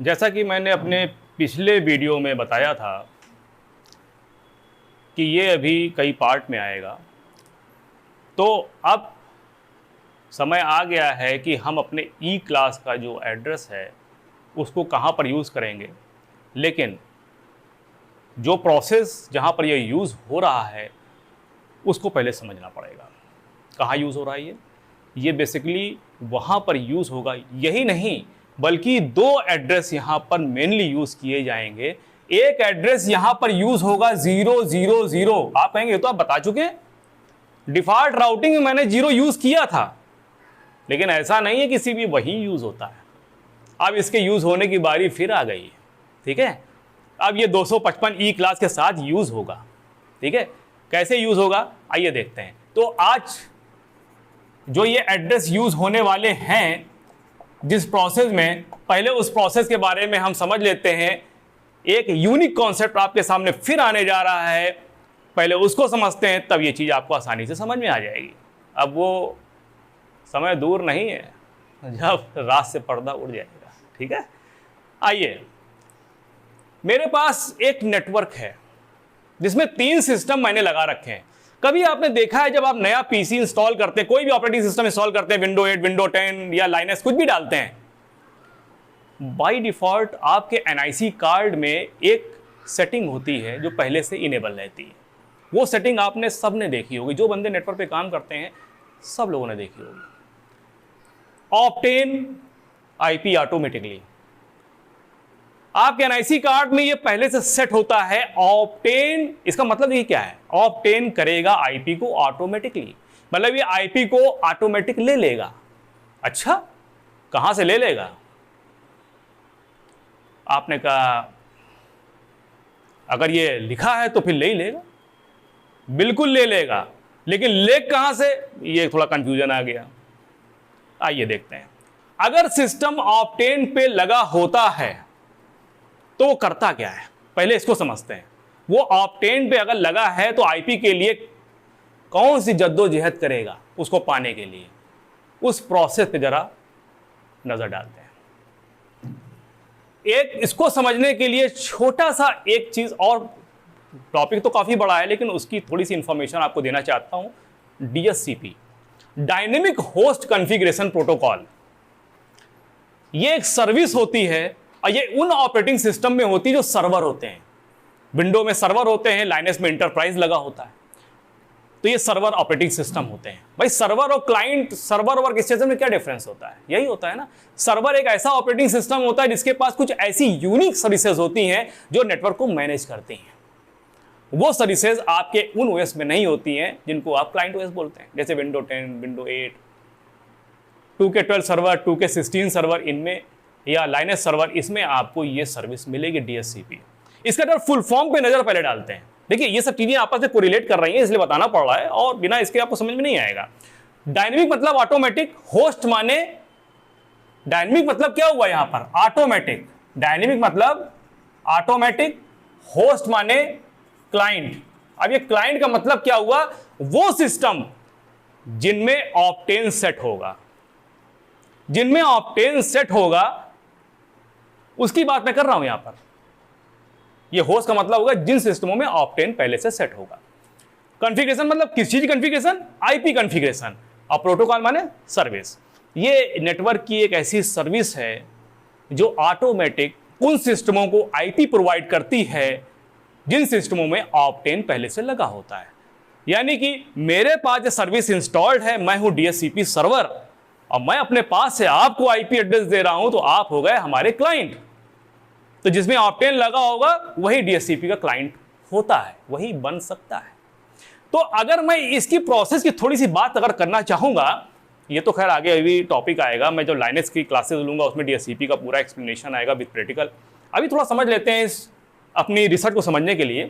जैसा कि मैंने अपने पिछले वीडियो में बताया था कि ये अभी कई पार्ट में आएगा, तो अब समय आ गया है कि हम अपने ई क्लास का जो एड्रेस है उसको कहाँ पर यूज़ करेंगे। लेकिन जो प्रोसेस जहाँ पर ये यूज़ हो रहा है उसको पहले समझना पड़ेगा। कहाँ यूज़ हो रहा है ये बेसिकली वहाँ पर यूज़ होगा। यही नहीं बल्कि दो एड्रेस यहाँ पर मेनली यूज़ किए जाएंगे। एक एड्रेस यहाँ पर यूज़ होगा 000। आप कहेंगे तो आप बता चुके हैं, डिफ़ॉल्ट राउटिंग में मैंने 0 यूज़ किया था, लेकिन ऐसा नहीं है कि सिर्फ वही यूज़ होता है। अब इसके यूज़ होने की बारी फिर आ गई है। ठीक है, अब ये 255 ई क्लास के साथ यूज़ होगा। ठीक है, कैसे यूज़ होगा आइए देखते हैं। तो आज जो ये एड्रेस यूज़ होने वाले हैं जिस प्रोसेस में, पहले उस प्रोसेस के बारे में हम समझ लेते हैं। एक यूनिक कॉन्सेप्ट आपके सामने फिर आने जा रहा है, पहले उसको समझते हैं, तब ये चीज़ आपको आसानी से समझ में आ जाएगी। अब वो समय दूर नहीं है जब रात से पर्दा उड़ जाएगा। ठीक है, आइए, मेरे पास एक नेटवर्क है जिसमें 3 सिस्टम मैंने लगा रखे हैं। कभी आपने देखा है जब आप नया पीसी इंस्टॉल करते हैं, कोई भी ऑपरेटिंग सिस्टम इंस्टॉल करते हैं, विंडो 8, विंडो 10 या लाइनस कुछ भी डालते हैं, बाय डिफॉल्ट आपके एनआईसी कार्ड में एक सेटिंग होती है जो पहले से इनेबल रहती है। वो सेटिंग आपने सबने देखी होगी, जो बंदे नेटवर्क पे काम करते हैं सब लोगों ने देखी होगी। ऑप्टेन आईपी ऑटोमेटिकली, आपके एनआईसी कार्ड में ये पहले से सेट होता है ऑप्टेन। इसका मतलब ये क्या है, ऑप्टेन करेगा आईपी को ऑटोमेटिकली, मतलब ये आईपी को ऑटोमेटिक ले लेगा। अच्छा, कहां से ले लेगा? आपने कहा अगर ये लिखा है तो फिर ले ही लेगा, बिल्कुल ले लेगा, लेकिन ले कहां से, ये थोड़ा कंफ्यूजन आ गया। आइए देखते हैं। अगर सिस्टम ऑप्टेन पे लगा होता है तो वो करता क्या है, पहले इसको समझते हैं। वो ऑप्टेन पे अगर लगा है तो आईपी के लिए कौन सी जद्दोजहद करेगा उसको पाने के लिए, उस प्रोसेस पे जरा नजर डालते हैं। एक इसको समझने के लिए छोटा सा एक चीज, और टॉपिक तो काफी बड़ा है लेकिन उसकी थोड़ी सी इंफॉर्मेशन आपको देना चाहता हूं। DHCP, dynamic host configuration protocol, ये एक सर्विस होती है और ये उन ऑपरेटिंग सिस्टम में होती है जो सर्वर होते हैं। विंडो में सर्वर होते हैं, लाइनस में इंटरप्राइज लगा होता है, तो ये सर्वर ऑपरेटिंग सिस्टम होते हैं। भाई सर्वर और क्लाइंट, सर्वर वर्क स्टेशन में क्या डिफरेंस होता है? यही होता है ना। सर्वर एक ऐसा ऑपरेटिंग सिस्टम होता है जिसके पास कुछ ऐसी यूनिक सर्विसेज होती हैं जो नेटवर्क को मैनेज करती हैं। वो सर्विसेज आपके उन ओएस में नहीं होती हैं जिनको आप क्लाइंट ओएस बोलते हैं, जैसे window 10, window 8, 2K12 server, 2K16 server, इनमें या लाइनस सर्वर, इसमें आपको ये सर्विस मिलेगी डीएचसीपी। इसका अगर फुल फॉर्म पे नजर पहले डालते हैं। देखिए ये सब चीजें आपस में कोरिलेट कर रही हैं, इसलिए बताना पड़ रहा है, और बिना इसके आपको समझ में नहीं आएगा। डायनेमिक मतलब ऑटोमेटिक, होस्ट माने, डायनेमिक मतलब क्या हुआ यहां पर, ऑटोमेटिक। डायनेमिक मतलब ऑटोमेटिक, होस्ट माने क्लाइंट। अब ये क्लाइंट का मतलब क्या हुआ, वो सिस्टम जिनमें ऑप्टेन सेट होगा, जिनमें ऑप्टेन सेट होगा उसकी बात मैं कर रहा हूं यहां पर। ये होस्ट का मतलब होगा जिन सिस्टमों में ऑप्टेन पहले से सेट होगा। कॉन्फ़िगरेशन मतलब किस चीज कॉन्फ़िगरेशन, आईपी कॉन्फ़िगरेशन, और प्रोटोकॉल माने सर्विस। ये नेटवर्क की एक ऐसी सर्विस है जो ऑटोमेटिक उन सिस्टमों को आईपी प्रोवाइड करती है जिन सिस्टमों में ऑप्टेन पहले से लगा होता है। यानी कि मेरे पास जो सर्विस इंस्टॉल्ड है, मैं हूं डीएचसीपी सर्वर, और मैं अपने पास से आपको आईपी एड्रेस दे रहा हूं, तो आप हो गए हमारे क्लाइंट। तो जिसमें ऑप्टेन लगा होगा वही डीएचसीपी का क्लाइंट होता है, वही बन सकता है। तो अगर मैं इसकी प्रोसेस की थोड़ी सी बात अगर करना चाहूंगा, ये तो खैर आगे अभी टॉपिक आएगा, मैं जो लाइनस की क्लासेस लूंगा उसमें डीएचसीपी का पूरा एक्सप्लेनेशन आएगा विद प्रैक्टिकल। अभी थोड़ा समझ लेते हैं इस अपनी रिसर्च को समझने के लिए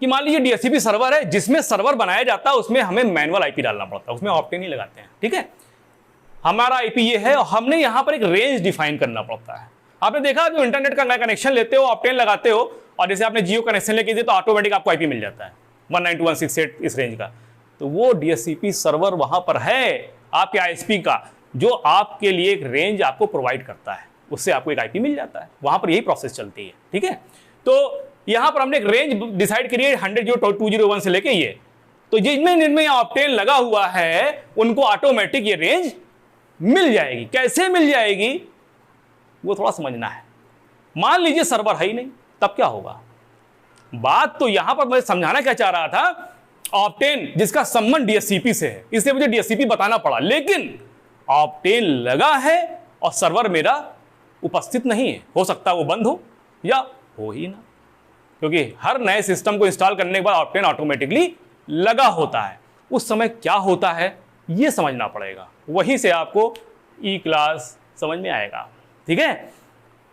कि मान लीजिए डीएचसीपी सर्वर है, जिसमें सर्वर बनाया जाता है उसमें हमें मैनुअल आईपी डालना पड़ता है, उसमें ऑप्टेन ही लगाते हैं। ठीक है, हमारा आईपी ये है और हमने यहां पर एक रेंज डिफाइन करना पड़ता है। आपने देखा जो इंटरनेट का कनेक्शन लेते हो, ऑप्टेन लगाते हो, और जैसे आपने जियो कनेक्शन लेके दिए तो ऑटोमेटिक आपको आईपी मिल जाता है 192.168 इस रेंज का। तो वो डीएचसीपी सर्वर वहां पर है आपके आईएसपी का, जो आपके लिए एक रेंज आपको प्रोवाइड करता है। उससे आपको एक आईपी मिल जाता है। वहां पर यही प्रोसेस चलती है, ठीक है। तो यहां पर हमने एक रेंज डिसाइड करी है 100.201 से लेके ये, तो जिनमें ऑप्टेन लगा हुआ है उनको ऑटोमेटिक ये रेंज मिल जाएगी। कैसे मिल जाएगी वो थोड़ा समझना है। मान लीजिए सर्वर है ही नहीं, तब क्या होगा? बात तो यहां पर मैं समझाना क्या चाह रहा था, ऑप्टेन जिसका संबंध डीएससीपी से है, इसलिए मुझे डीएससीपी बताना पड़ा, लेकिन ऑप्टेन लगा है और सर्वर मेरा उपस्थित नहीं है। हो सकता है वो बंद हो या हो ही ना, क्योंकि हर नए सिस्टम को इंस्टॉल करने के बाद ऑप्टेन ऑटोमेटिकली लगा होता है। उस समय क्या होता है ये समझना पड़ेगा, वहीं से आपको ई क्लास समझ में आएगा, ठीक है।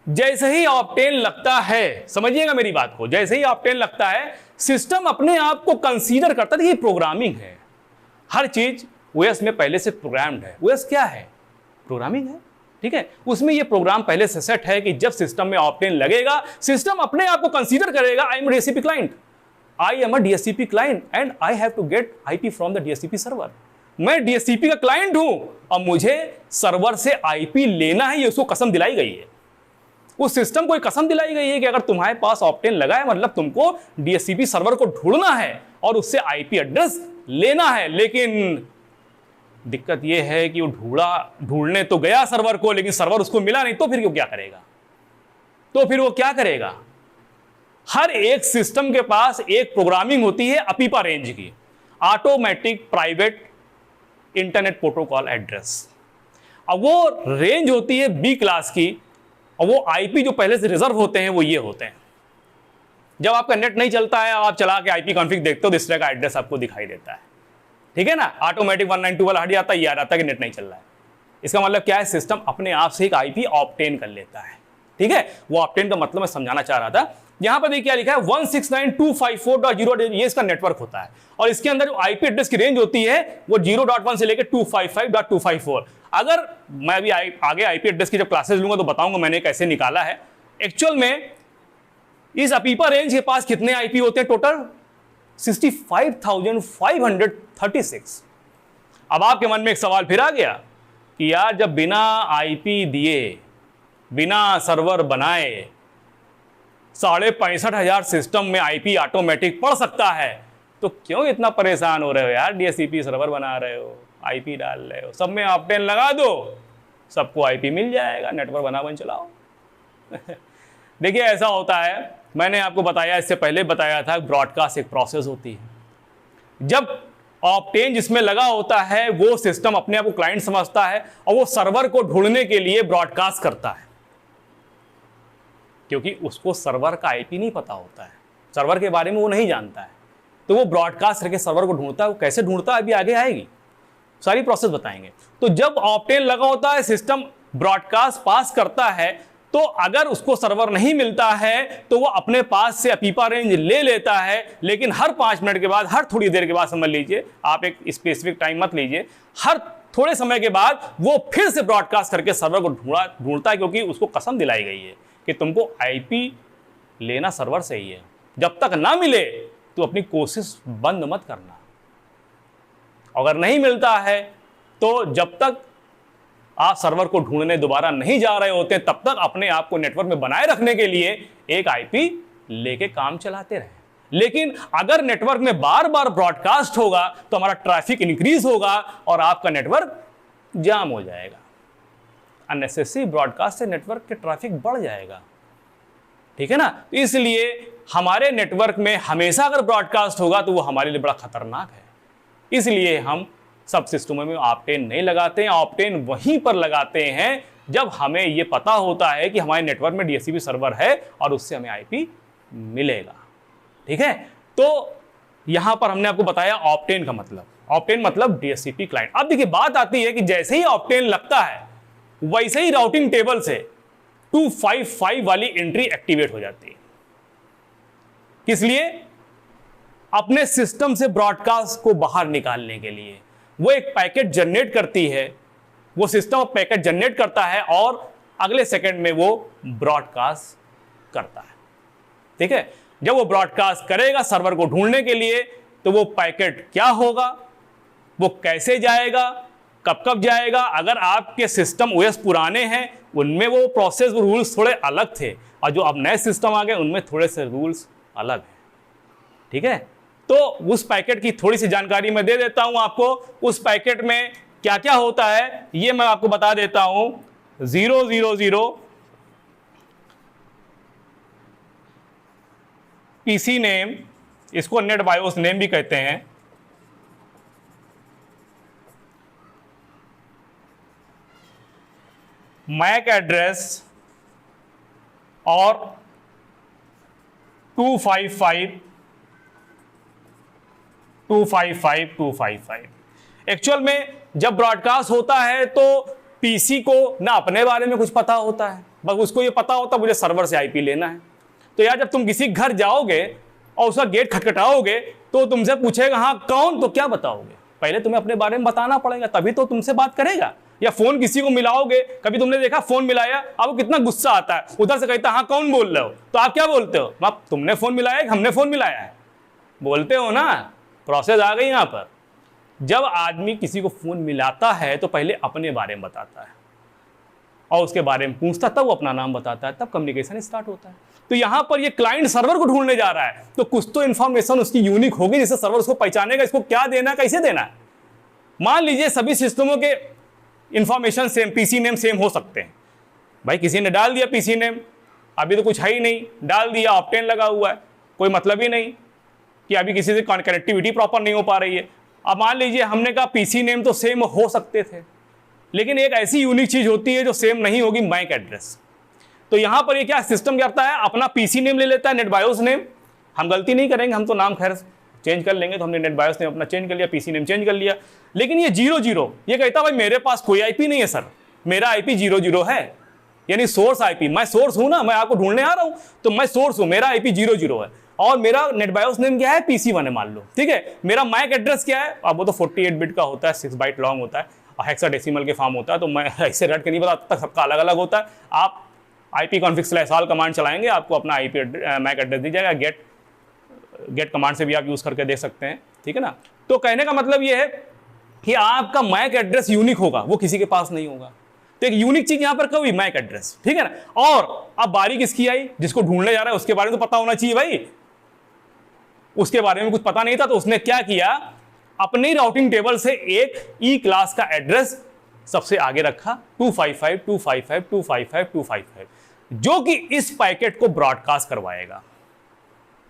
जैसे ही ऑप्टेन लगता है, समझिएगा मेरी बात को, जैसे ही ऑप्टेन लगता है सिस्टम अपने आप को कंसीडर करता है कि प्रोग्रामिंग है। हर चीज ओएस में पहले से प्रोग्राम्ड है। ओएस क्या है? प्रोग्रामिंग है, ठीक है। उसमें ये प्रोग्राम पहले से सेट है कि जब सिस्टम में ऑप्टेन लगेगा सिस्टम अपने आप को कंसीडर करेगा, I am DSCP client, I am a DSCP client and I have to get IP from the DSCP server. मैं डीएससीपी का क्लाइंट हूं और मुझे सर्वर से आईपी लेना है, ये उसको कसम दिलाई गई है। उस सिस्टम को एक कसम दिलाई गई है कि अगर तुम्हारे पास ऑप्टेन लगा है मतलब तुमको डीएससीपी सर्वर को ढूंढना है और उससे आईपी एड्रेस लेना है। लेकिन दिक्कत यह है कि वो ढूंढने तो गया सर्वर को, लेकिन सर्वर उसको मिला नहीं, तो फिर वो क्या करेगा? तो फिर वो क्या करेगा? हर एक सिस्टम के पास एक प्रोग्रामिंग होती है अपीपा रेंज की, automatic private internet protocol address. अब वो रेंज होती है बी क्लास की, और वो आईपी जो पहले से रिजर्व होते हैं वो ये होते हैं। जब आपका नेट नहीं चलता है, आप चला के आईपी कॉन्फ़िग देखते हो तो इस तरह का एड्रेस आपको दिखाई देता है, ठीक है ना। ऑटोमेटिक 192 वाला हट जाता है, ये आ जाता है कि नेट नहीं चल रहा है। इसका मतलब क्या है? सिस्टम अपने आप से एक आईपी ऑब्टेन कर लेता है, ठीक है। वो ऑब्टेन का मतलब मैं समझाना चाह रहा था। यहां पर देखिए क्या लिखा है, 169.254.0, ये इसका नेटवर्क होता है और इसके अंदर जो आईपी एड्रेस की रेंज होती है वो 0.1 से लेकर 255.254। अगर मैं अभी आगे आईपी एड्रेस की जब क्लासेस लूंगा तो बताऊंगा मैंने कैसे निकाला है। एक्चुअल में इस अपीपा रेंज के पास कितने आईपी होते हैं टोटल? 65,536। अब आपके मन में एक सवाल फिर आ गया कि यार जब बिना आईपी दिए, बिना सर्वर बनाए 65,500 सिस्टम में आईपी ऑटोमेटिक पढ़ सकता है, तो क्यों इतना परेशान हो रहे हो यार? डीएससीपी सर्वर बना रहे हो, आईपी डाल रहे हो, सब में ऑप्टेन लगा दो, सबको आईपी मिल जाएगा, नेटवर्क बन चलाओ। देखिए ऐसा होता है, मैंने आपको बताया, इससे पहले बताया था, ब्रॉडकास्ट एक प्रोसेस होती है। जब ऑप्टेन जिसमें लगा होता है वो सिस्टम अपने आप को क्लाइंट समझता है और वो सर्वर को ढूंढने के लिए ब्रॉडकास्ट करता है, क्योंकि उसको सर्वर का आईपी नहीं पता होता है, सर्वर के बारे में वो नहीं जानता है, तो वो ब्रॉडकास्ट करके सर्वर को ढूंढता है। वो कैसे ढूंढता है अभी आगे आएगी, सारी प्रोसेस बताएंगे। तो जब ऑप्टेन लगा होता है सिस्टम ब्रॉडकास्ट पास करता है, तो अगर उसको सर्वर नहीं मिलता है तो वो अपने पास से अपीपा रेंज ले लेता है, लेकिन हर 5 मिनट के बाद, हर थोड़ी देर के बाद, समझ लीजिए आप एक स्पेसिफिक टाइम मत लीजिए, हर थोड़े समय के बाद वो फिर से ब्रॉडकास्ट करके सर्वर को ढूंढता है, क्योंकि उसको कसम दिलाई गई है कि तुमको आईपी लेना सर्वर से ही है, जब तक ना मिले तो अपनी कोशिश बंद मत करना। अगर नहीं मिलता है तो जब तक आप सर्वर को ढूंढने दोबारा नहीं जा रहे होते तब तक अपने आप को नेटवर्क में बनाए रखने के लिए एक आईपी लेके काम चलाते रहे। लेकिन अगर नेटवर्क में बार बार ब्रॉडकास्ट होगा तो हमारा ट्रैफिक इंक्रीज होगा और आपका नेटवर्क जाम हो जाएगा। अननेसेसरी ब्रॉडकास्ट से नेटवर्क के ट्रैफिक बढ़ जाएगा, ठीक है ना। इसलिए हमारे नेटवर्क में हमेशा अगर ब्रॉडकास्ट होगा तो वो हमारे लिए बड़ा खतरनाक है। इसलिए हम सब सिस्टमों में ऑप्टेन नहीं लगाते हैं। ऑप्टेन वहीं पर लगाते हैं जब हमें यह पता होता है कि हमारे नेटवर्क में डीएससीपी सर्वर है और उससे हमें आईपी मिलेगा, ठीक है। तो यहां पर हमने आपको बताया ऑप्टेन का मतलब, ऑप्टेन मतलब डीएससीपी क्लाइंट। अब देखिए बात आती है कि जैसे ही ऑप्टेन लगता है वैसे ही राउटिंग टेबल से 255 वाली एंट्री एक्टिवेट हो जाती है। किस लिए? अपने सिस्टम से ब्रॉडकास्ट को बाहर निकालने के लिए। वो एक पैकेट जनरेट करती है, वो सिस्टम पैकेट जनरेट करता है और अगले सेकंड में वो ब्रॉडकास्ट करता है, ठीक है। जब वो ब्रॉडकास्ट करेगा सर्वर को ढूंढने के लिए तो वो पैकेट क्या होगा, वो कैसे जाएगा, कब कब जाएगा। अगर आपके सिस्टम ओएस पुराने हैं उनमें वो प्रोसेस रूल्स थोड़े अलग थे, और जो अब नए सिस्टम आ गए उनमें थोड़े से रूल्स अलग हैं। ठीक है, तो उस पैकेट की थोड़ी सी जानकारी मैं दे देता हूं आपको। उस पैकेट में क्या क्या होता है ये मैं आपको बता देता हूं। 000 पीसी नेम, इसको नेट बायोस नेम भी कहते हैं, मैक एड्रेस और 255 एक्चुअल में जब ब्रॉडकास्ट होता है तो पीसी को ना अपने बारे में कुछ पता होता है, बस उसको ये पता होता है मुझे सर्वर से आईपी लेना है। तो यार जब तुम किसी घर जाओगे और उसका गेट खटखटाओगे तो तुमसे पूछेगा हाँ कौन, तो क्या बताओगे? पहले तुम्हें अपने बारे में बताना पड़ेगा, तभी तो तुमसे बात करेगा। या फोन किसी को मिलाओगे, कभी तुमने देखा फोन मिलाया, आपको कितना गुस्सा आता है, उधर से कहता है हाँ कौन बोल रहे हो, तो आप क्या बोलते हो? आप तुमने फोन मिलाया कि हमने फोन मिलाया है, बोलते हो ना। प्रोसेस आ गई यहां पर। जब आदमी किसी को फोन मिलाता है तो पहले अपने बारे में बताता है और उसके बारे में पूछता, तब वो अपना नाम बताता है, तब कम्युनिकेशन स्टार्ट होता है। तो यहां पर ये क्लाइंट सर्वर को ढूंढने जा रहा है, तो कुछ तो इंफॉर्मेशन उसकी यूनिक होगी जिससे सर्वर उसको पहचानेगा इसको क्या देना है, कैसे देना है। मान लीजिए सभी सिस्टमों के information same, PC name same हो सकते हैं। भाई किसी ने डाल दिया पीसी नेम, अभी तो कुछ है ही नहीं, डाल दिया ऑप्टेन लगा हुआ है, कोई मतलब ही नहीं कि अभी किसी से कनेक्टिविटी प्रॉपर नहीं हो पा रही है। अब मान लीजिए हमने कहा पीसी नेम तो सेम हो सकते थे, लेकिन एक ऐसी यूनिक चीज होती है जो सेम नहीं होगी, मैक एड्रेस। तो यहां पर ये क्या सिस्टम करता है, अपना पीसी नेम ले लेता है, नेट बायोस नेम। हम गलती नहीं करेंगे, हम तो नाम खैर चेंज कर लेंगे, तो हमने नेट बायोस नेम अपना चेंज कर लिया, पीसी नेम चेंज कर लिया। लेकिन ये 00 ये कहता भाई मेरे पास कोई आईपी नहीं है सर, मेरा आईपी 00 है, यानी सोर्स आईपी। मैं सोर्स हूं ना, मैं आपको ढूंढने आ रहा हूं, तो मैं सोर्स हूं, मेरा आईपी 00 है और मेरा नेट बायोस नेम क्या है, PC1 है मान लो। ठीक है, मेरा मैक एड्रेस क्या है, अब वो तो 48 बिट का होता है, 6 बाइट लॉन्ग होता है और हेक्साडेसिमल के फॉर्म होता है, तो मैं ऐसे रट के नहीं बताता, सबका अलग अलग होता है। आप ipconfig/all कमांड चलाएंगे, आपको अपना आईपी मैक एड्रेस दी जाएगा। गेट कमांड से भी आप यूज करके देख सकते हैं। ठीक है ना, तो कहने का मतलब ये है कि आपका मैक एड्रेस यूनिक होगा, वो किसी के पास नहीं होगा। तो एक यूनिक चीज यहां पर क्या हुई, मैक एड्रेस। ठीक है ना, और अब बारी किसकी आई, जिसको ढूंढने जा रहा है उसके बारे में तो पता होना चाहिए भाई। उसके बारे में कुछ पता नहीं था, तो उसने क्या किया, अपने राउटिंग टेबल से एक ई क्लास का एड्रेस सबसे आगे रखा, 255 जो कि इस पैकेट को ब्रॉडकास्ट करवाएगा।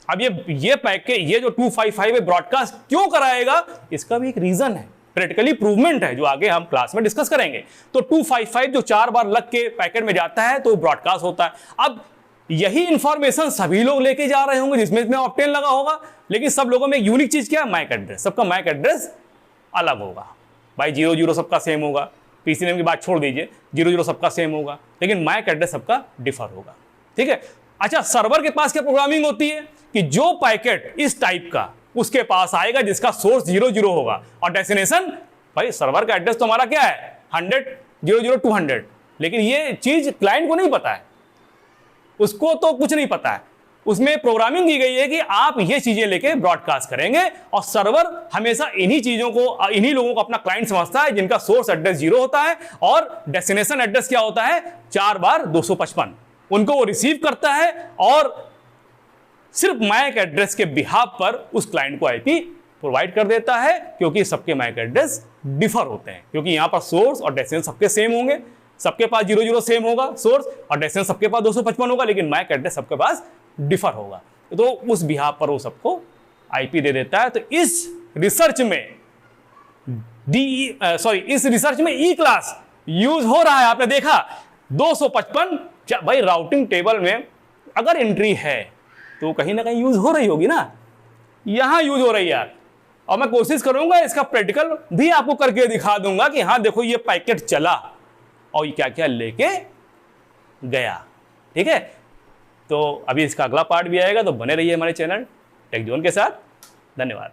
अब ये पैकेट, ये जो 255 है ब्रॉडकास्ट क्यों कराएगा, इसका भी एक रीजन है, प्रैक्टिकली प्रूवमेंट है, जो आगे हम क्लास में डिस्कस करेंगे। तो 255 जो 4 बार लग के पैकेट में जाता है तो ब्रॉडकास्ट होता है। अब यही इंफॉर्मेशन सभी लोग लेके जा रहे होंगे जिसमें ऑप्टेन लगा होगा, लेकिन सब लोगों में एक यूनिक चीज क्या है, मैक एड्रेस। सबका मैक एड्रेस अलग होगा भाई, 00 सबका सेम होगा, पीसी नेम की बात छोड़ दीजिए, 00 सबका सेम होगा, लेकिन मैक एड्रेस सबका डिफर होगा। ठीक है, अच्छा सर्वर के पास क्या प्रोग्रामिंग होती है कि जो पैकेट इस टाइप का उसके पास आएगा जिसका सोर्स 00 होगा और डेस्टिनेशन, भाई सर्वर का एड्रेस तो हमारा क्या है 100 00 200, लेकिन ये चीज क्लाइंट को नहीं पता है, उसको तो कुछ नहीं पता है। उसमें प्रोग्रामिंग की गई है कि आप ये चीजें लेके ब्रॉडकास्ट करेंगे और सर्वर हमेशा इन्हीं चीजों को, इन्हीं लोगों को अपना क्लाइंट समझता है जिनका सोर्स एड्रेस 0 होता है और डेस्टिनेशन एड्रेस क्या होता है 4 बार 255, उनको वो रिसीव करता है और सिर्फ मैक एड्रेस के बिहाफ पर उस क्लाइंट को आईपी प्रोवाइड कर देता है, क्योंकि सबके मैक एड्रेस डिफर होते हैं, क्योंकि यहां पर सोर्स और डेस्टिनेशन सबके सेम होंगे, सबके पास 00 सेम होगा सोर्स और डेस्टिनेशन सबके पास 255 होगा, लेकिन मैक एड्रेस सबके पास डिफर होगा, तो उस बिहाफ पर वो सबको आईपी दे देता है। तो इस रिसर्च में इस रिसर्च में ई क्लास यूज हो रहा है। आपने देखा 255, भाई राउटिंग टेबल में अगर एंट्री है तो कहीं ना कहीं यूज हो रही होगी ना, यहां यूज हो रही है यार। और मैं कोशिश करूंगा इसका प्रैक्टिकल भी आपको करके दिखा दूंगा कि हाँ देखो ये पैकेट चला और ये क्या क्या लेके गया। ठीक है, तो अभी इसका अगला पार्ट भी आएगा, तो बने रहिए हमारे चैनल टेक जोन के साथ। धन्यवाद।